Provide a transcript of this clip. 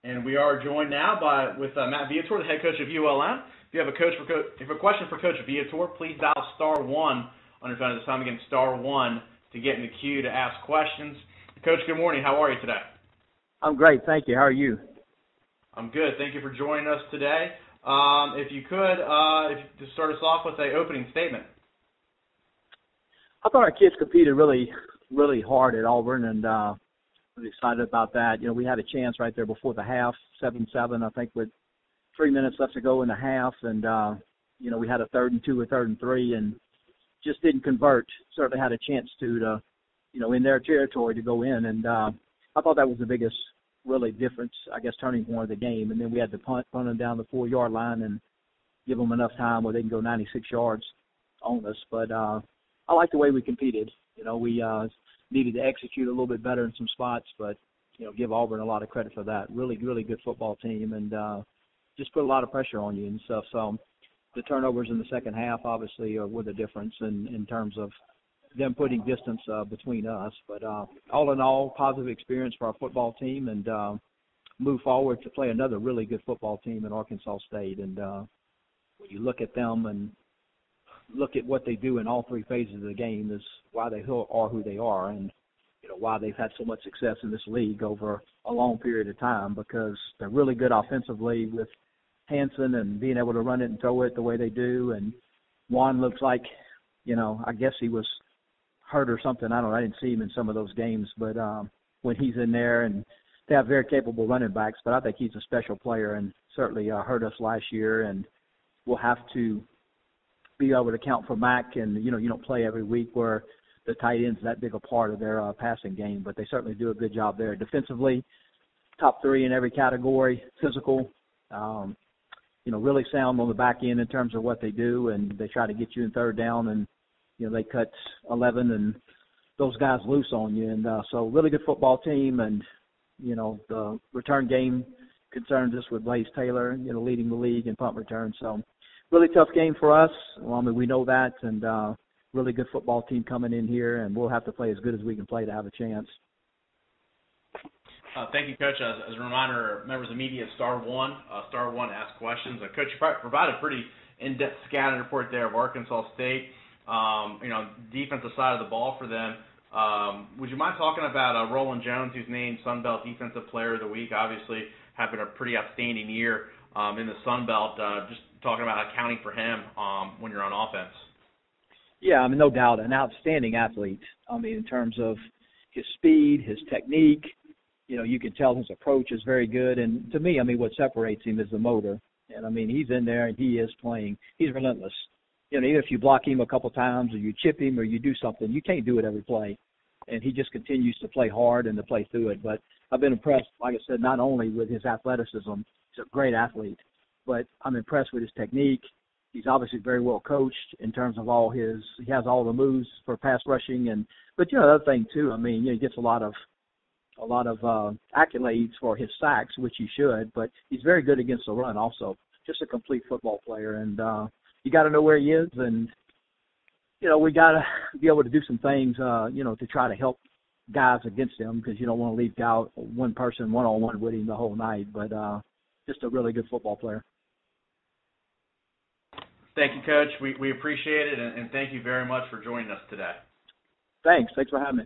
And we are joined now with Matt Viator, the head coach of ULM. If you have a question for Coach Viator, please dial *1 on your phone at this time. Again, *1 to get in the queue to ask questions. Coach, good morning. How are you today? I'm great, thank you. How are you? I'm good. Thank you for joining us today. If you could, to start us off with an opening statement. I thought our kids competed really, really hard at Auburn, and really excited about that. You know, we had a chance right there before the half, 7-7, I think, with 3 minutes left to go in the half, and you know, we had a 3rd and 2, a 3rd and 3, and just didn't convert. Certainly had a chance to you know, in their territory to go in, and I thought that was the biggest really difference, I guess, turning point of the game. And then we had to punt them down the 4-yard line and give them enough time where they can go 96 yards on us. But I like the way we competed. You know, we needed to execute a little bit better in some spots, but, you know, give Auburn a lot of credit for that. Really, really good football team, and just put a lot of pressure on you and stuff. So the turnovers in the second half obviously were the difference in terms of them putting distance between us. But all in all, positive experience for our football team, and move forward to play another really good football team in Arkansas State. And when you look at them and look at what they do in all three phases of the game is why they are who they are, and you know why they've had so much success in this league over a long period of time, because they're really good offensively with Hanson and being able to run it and throw it the way they do. And Juan looks like, you know, I guess he was hurt or something. I don't know. I didn't see him in some of those games, but when he's in there, and they have very capable running backs, but I think he's a special player and certainly hurt us last year, and we'll have to be able to count for Mac. And, you know, you don't play every week where the tight end's that big a part of their passing game, but they certainly do a good job there. Defensively, top 3 in every category, physical, you know, really sound on the back end in terms of what they do, and they try to get you in third down, and, you know, they cut 11 and those guys loose on you. And so really good football team, and, you know, the return game concerns us with Blaze Taylor, you know, leading the league in punt return. So really tough game for us. Well, I mean, we know that, and really good football team coming in here, and we'll have to play as good as we can play to have a chance. Thank you, Coach. As a reminder, members of the media, *1 ask questions. Coach, you provided a pretty in-depth scouting report there of Arkansas State. You know, defensive side of the ball for them. Would you mind talking about Roland Jones, who's named Sun Belt Defensive Player of the Week? Obviously, having a pretty outstanding year in the Sun Belt. Just talking about accounting for him when you're on offense. Yeah, I mean, no doubt, an outstanding athlete. I mean, in terms of his speed, his technique, you know, you can tell his approach is very good. And to me, I mean, what separates him is the motor. And, I mean, he's in there and he is playing. He's relentless. You know, even if you block him a couple times or you chip him or you do something, you can't do it every play. And he just continues to play hard and to play through it. But I've been impressed, like I said, not only with his athleticism, he's a great athlete, but I'm impressed with his technique. He's obviously very well coached in terms of he has all the moves for pass rushing. But, you know, the other thing, too, I mean, you know, he gets a lot of accolades for his sacks, which he should, but he's very good against the run also. Just a complete football player. And you got to know where he is, and, you know, we got to be able to do some things, you know, to try to help guys against him, because you don't want to leave one person one-on-one with him the whole night. But just a really good football player. Thank you, Coach. We appreciate it, and thank you very much for joining us today. Thanks for having me.